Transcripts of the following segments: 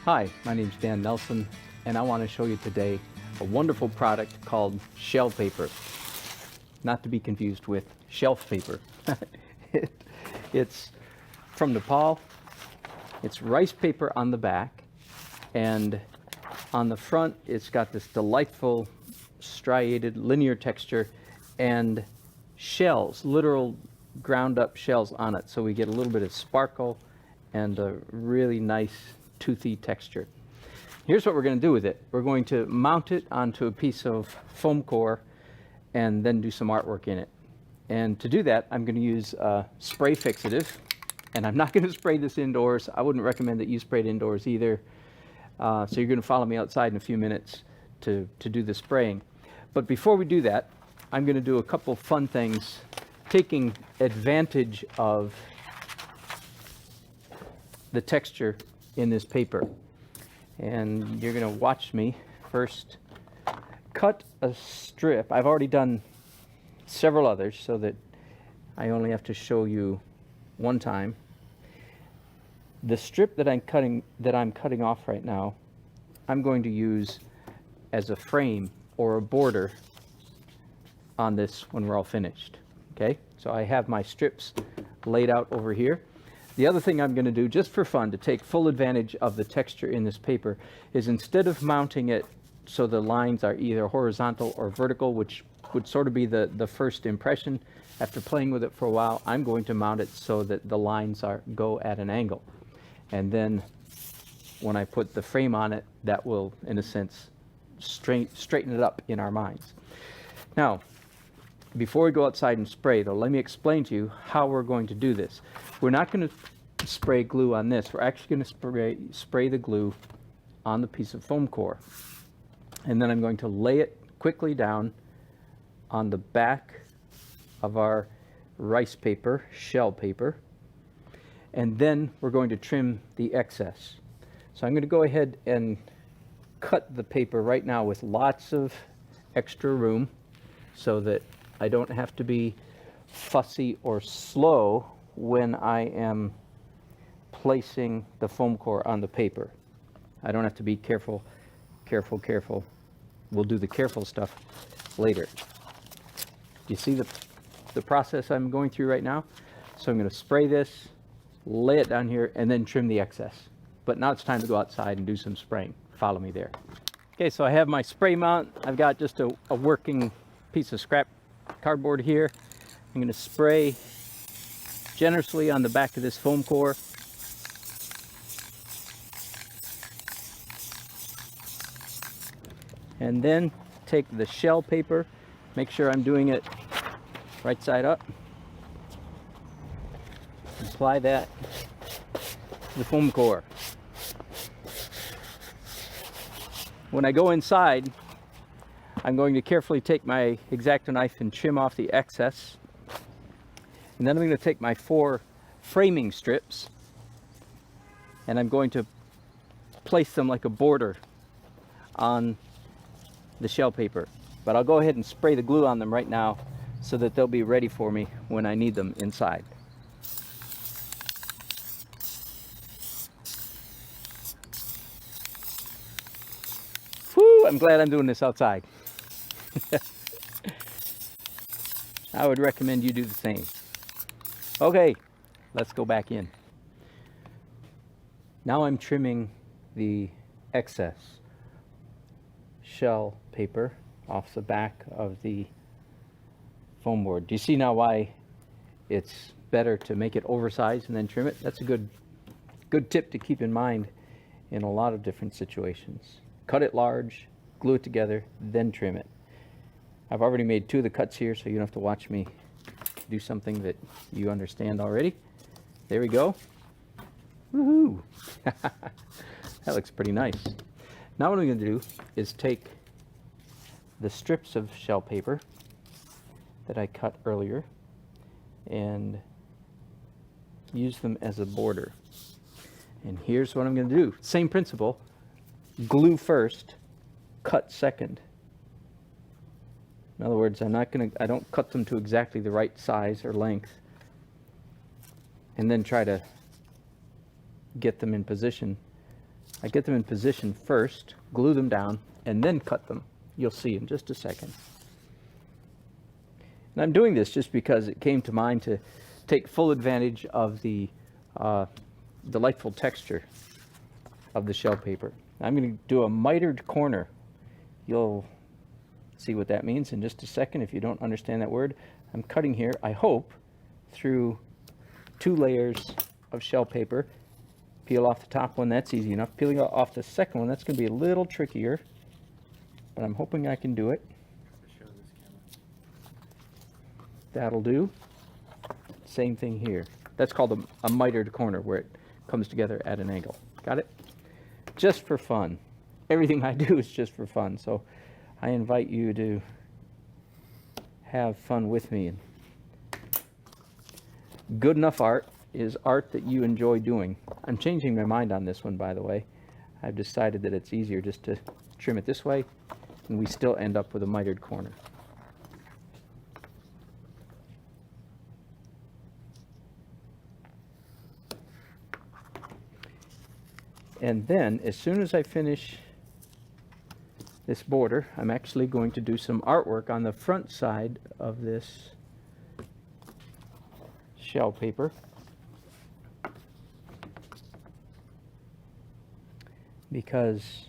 Hi, my name is Dan Nelson, and I want to show you today a wonderful product called shell paper. Not to be confused with shelf paper. It's from Nepal. It's rice paper on the back, and on the front it's got this delightful striated linear texture and shells, literal ground up shells on it, so we get a little bit of sparkle and a really nice toothy texture. Here's what we're going to do with it. We're going to mount it onto a piece of foam core and then do some artwork in it. And to do that, I'm going to use spray fixative, and I'm not going to spray this indoors. I wouldn't recommend that you spray it indoors either. So you're going to follow me outside in a few minutes to do the spraying. But before we do that, I'm going to do a couple fun things, taking advantage of the texture in this paper. And you're going to watch me first cut a strip. I've already done several others so that I only have to show you one time. The strip that I'm cutting off right now, I'm going to use as a frame or a border on this when we're all finished. Okay, so I have my strips laid out over here. The other thing I'm going to do, just for fun, to take full advantage of the texture in this paper, is instead of mounting it so the lines are either horizontal or vertical, which would sort of be the first impression after playing with it for a while, I'm going to mount it so that the lines go at an angle. And then when I put the frame on it, that will, in a sense, straighten it up in our minds. Now, before we go outside and spray, though, let me explain to you how we're going to do this. We're not going to spray glue on this. We're actually going to spray the glue on the piece of foam core. And then I'm going to lay it quickly down on the back of our rice paper, shell paper. And then we're going to trim the excess. So I'm going to go ahead and cut the paper right now with lots of extra room so that I don't have to be fussy or slow when I am placing the foam core on the paper. I don't have to be careful. We'll do the careful stuff later. You see the process I'm going through right now? So I'm going to spray this, lay it down here, and then trim the excess. But now it's time to go outside and do some spraying. Follow me there. Okay, so I have my spray mount. I've got just a working piece of scrap cardboard here. I'm going to spray generously on the back of this foam core. And then take the shell paper, make sure I'm doing it right side up. Apply that to the foam core. When I go inside, I'm going to carefully take my X-Acto knife and trim off the excess. And then I'm going to take my 4 framing strips and I'm going to place them like a border on the shell paper. But I'll go ahead and spray the glue on them right now so that they'll be ready for me when I need them inside. Whew, I'm glad I'm doing this outside. I would recommend you do the same. Okay, let's go back in. Now I'm trimming the excess shell paper off the back of the foam board. Do you see now why it's better to make it oversized and then trim it? That's a good tip to keep in mind in a lot of different situations. Cut it large, glue it together, then trim it. I've already made 2 of the cuts here, so you don't have to watch me do something that you understand already. There we go. Woohoo! That looks pretty nice. Now what I'm going to do is take the strips of shell paper that I cut earlier and use them as a border. And here's what I'm going to do. Same principle. Glue first, cut second. In other words, I don't cut them to exactly the right size or length and then try to get them in position I get them in position first, glue them down, and then cut them. You'll see in just a second. And I'm doing this just because it came to mind to take full advantage of the delightful texture of the shell paper. I'm going to do a mitered corner. You'll see what that means in just a second if you don't understand that word. I'm cutting here, I hope, through 2 layers of shell paper. Peel off the top one, that's easy enough. Peeling off the second one, that's going to be a little trickier, but I'm hoping I can do it. That'll do. Same thing here. That's called a mitered corner, where it comes together at an angle. Got it? Just for fun. Everything I do is just for fun, so I invite you to have fun with me. Good enough art is art that you enjoy doing. I'm changing my mind on this one, by the way. I've decided that it's easier just to trim it this way, and we still end up with a mitered corner. And then, as soon as I finish this border, I'm actually going to do some artwork on the front side of this shell paper. Because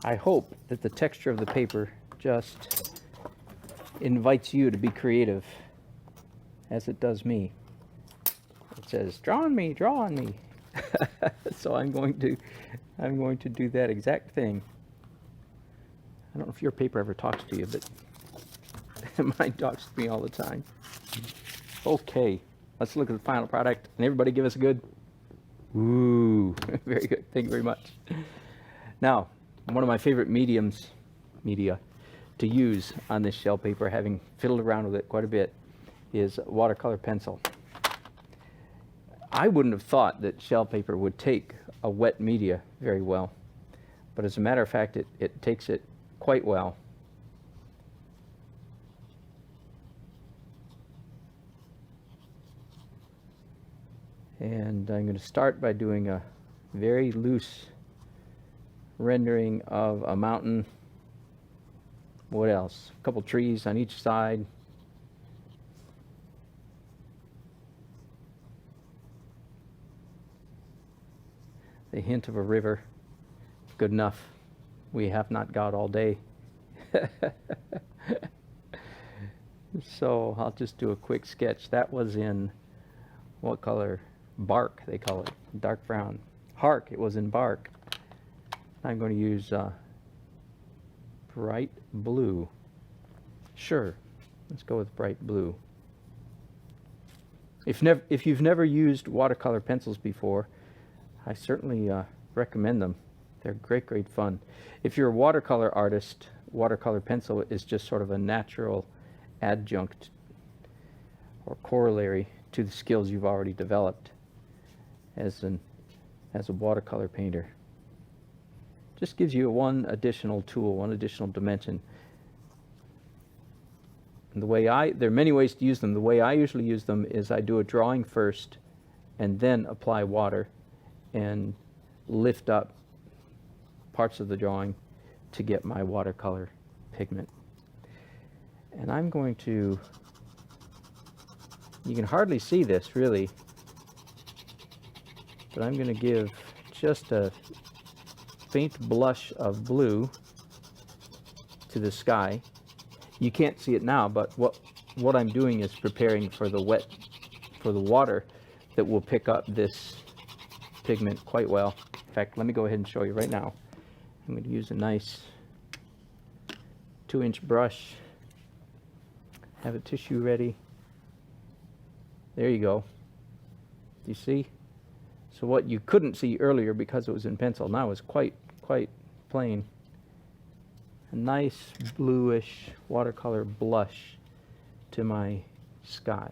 I hope that the texture of the paper just invites you to be creative, as it does me. It says, "Draw on me, draw on me." So I'm going to do that exact thing. I don't know if your paper ever talks to you, but mine talks to me all the time. Okay, let's look at the final product, and everybody give us a good. Ooh, very good. Thank you very much. Now, one of my favorite media to use on this shell paper, having fiddled around with it quite a bit, is watercolor pencil. I wouldn't have thought that shell paper would take a wet media very well, but as a matter of fact, it takes it quite well. And I'm going to start by doing a very loose rendering of a mountain. What else? A couple trees on each side. The hint of a river. Good enough. We have not got all day. So I'll just do a quick sketch. That was in what color? Bark, they call it. Dark brown. Hark, it was in bark. I'm going to use bright blue. Sure, let's go with bright blue. If you've never used watercolor pencils before, I certainly recommend them. They're great fun. If you're a watercolor artist, watercolor pencil is just sort of a natural adjunct or corollary to the skills you've already developed as a watercolor painter. Just gives you one additional tool, one additional dimension. And there are many ways to use them. The way I usually use them is I do a drawing first and then apply water and lift up parts of the drawing to get my watercolor pigment. And I'm going to, you can hardly see this really, but I'm going to give just a faint blush of blue to the sky. You can't see it now, but what I'm doing is preparing for the water that will pick up this pigment quite well. In fact, let me go ahead and show you right now. I'm going to use a nice 2-inch brush. Have a tissue ready. There you go. Do you see? So what you couldn't see earlier because it was in pencil now is quite plain. A nice bluish watercolor blush to my sky.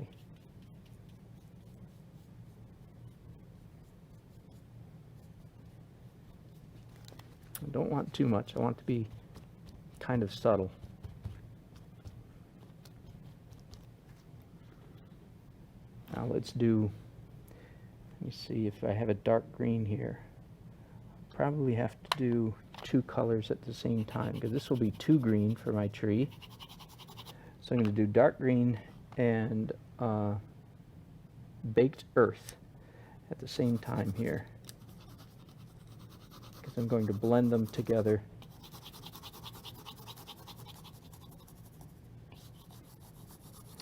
I don't want too much. I want it to be kind of subtle. Now let me see if I have a dark green here. probably have to do two colors at the same time, because this will be too green for my tree. So I'm going to do dark green and baked earth at the same time here, because I'm going to blend them together.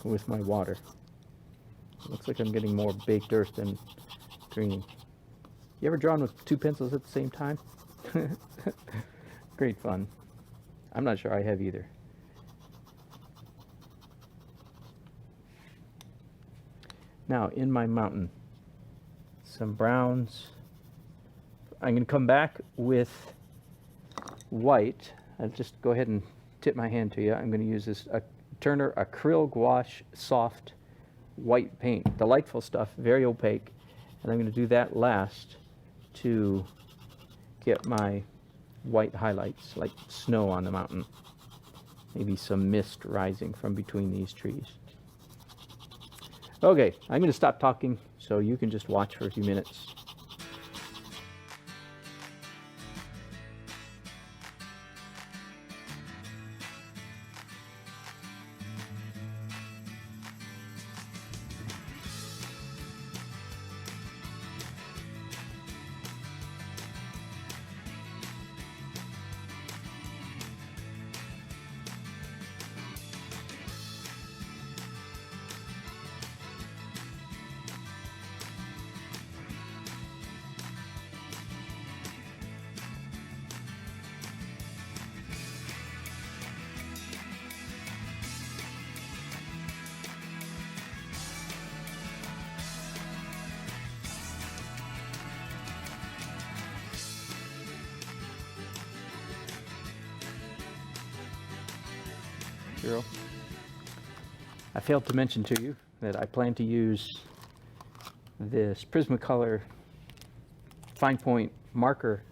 With my water. It looks like I'm getting more baked earth than green. You ever drawn with two pencils at the same time? Great fun. I'm not sure I have either. Now, in my mountain, some browns. I'm going to come back with white. I'll just go ahead and tip my hand to you. I'm going to use this Turner Acryl Gouache Soft White Paint. Delightful stuff, very opaque. And I'm going to do that last to get my white highlights, like snow on the mountain. Maybe some mist rising from between these trees. Okay, I'm going to stop talking so you can just watch for a few minutes. I failed to mention to you that I plan to use this Prismacolor fine point marker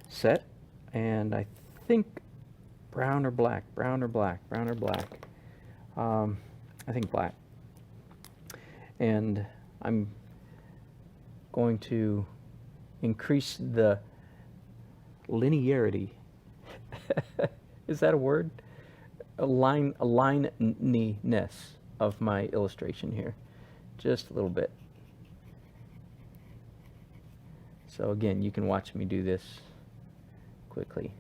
set, and I think brown or black. I think black. And I'm going to increase the linearity. Is that a word? Lininess of my illustration here, just a little bit. So again, you can watch me do this quickly.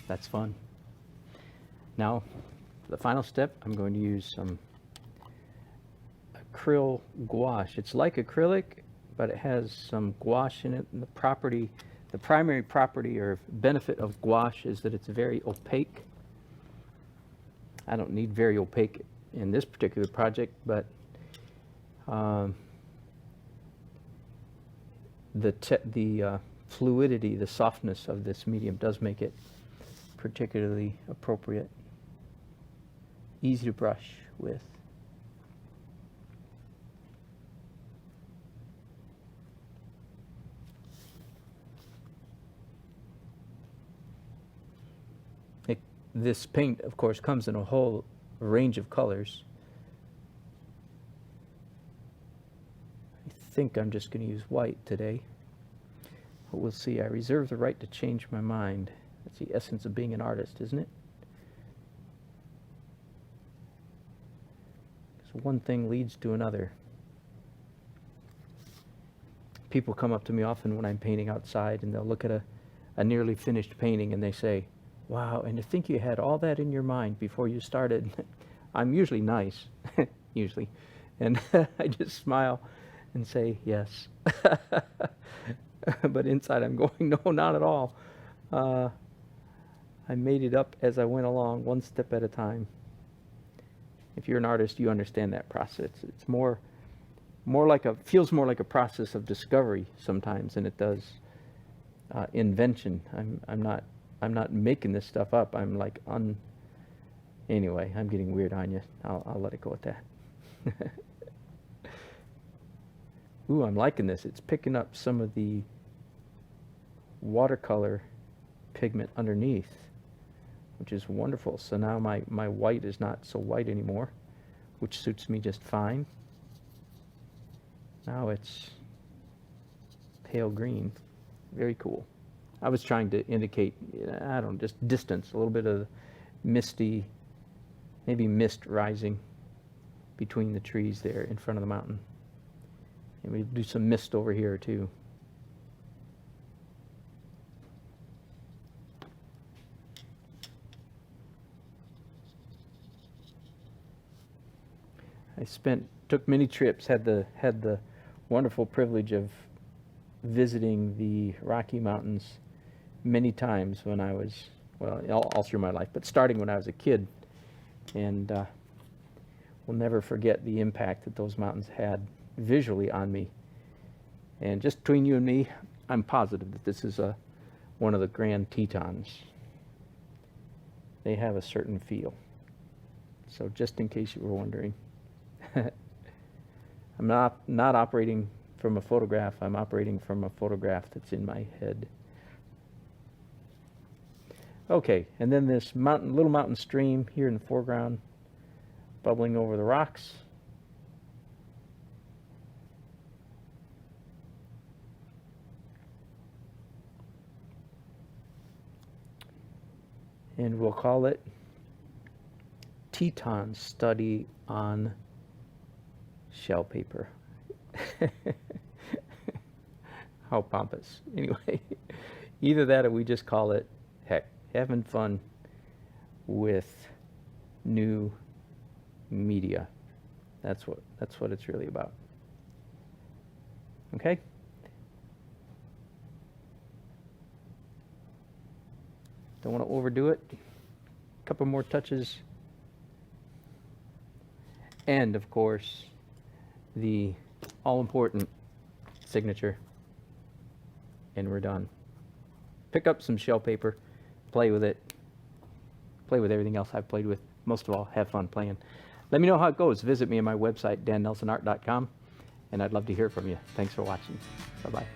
That's fun. Now, for the final step, I'm going to use some acryl gouache. It's like acrylic, but it has some gouache in it. And the primary property or benefit of gouache is that it's very opaque. I don't need very opaque in this particular project, but the fluidity, the softness of this medium does make it particularly appropriate, easy to brush with. This paint, of course, comes in a whole range of colors. I think I'm just going to use white today, but we'll see. I reserve the right to change my mind. That's the essence of being an artist, isn't it? So one thing leads to another. People come up to me often when I'm painting outside, and they'll look at a nearly finished painting and they say, "Wow, and to think you had all that in your mind before you started." I'm usually nice, usually, and I just smile and say, "Yes." But inside I'm going, "No, not at all. I made it up as I went along, one step at a time." If you're an artist, you understand that process. It's more like feels more like a process of discovery sometimes than it does invention. I'm not making this stuff up. I'm like anyway, I'm getting weird on you. I'll let it go at that. Ooh, I'm liking this. It's picking up some of the watercolor pigment underneath, which is wonderful. So now my white is not so white anymore, which suits me just fine. Now it's pale green. Very cool. I was trying to indicate, I don't know, just distance, a little bit of misty, maybe mist rising between the trees there in front of the mountain. And we do some mist over here too. Took many trips, had the wonderful privilege of visiting the Rocky Mountains many times when I was, well, all through my life, but starting when I was a kid. And will never forget the impact that those mountains had visually on me. And just between you and me, I'm positive that this is one of the Grand Tetons. They have a certain feel. So just in case you were wondering, I'm not operating from a photograph. I'm operating from a photograph that's in my head. Okay, and then this little mountain stream here in the foreground, bubbling over the rocks. And we'll call it Teton Study on Shell Paper. How pompous. Anyway, either that or we just call it, heck, having fun with new media. That's what it's really about. Okay? Don't want to overdo it. A couple more touches. And of course, the all-important signature. And we're done. Pick up some shell paper, play with it, play with everything else I've played with. Most of all, have fun playing. Let me know how it goes. Visit me on my website, dannelsonart.com, and I'd love to hear from you. Thanks for watching. Bye-bye.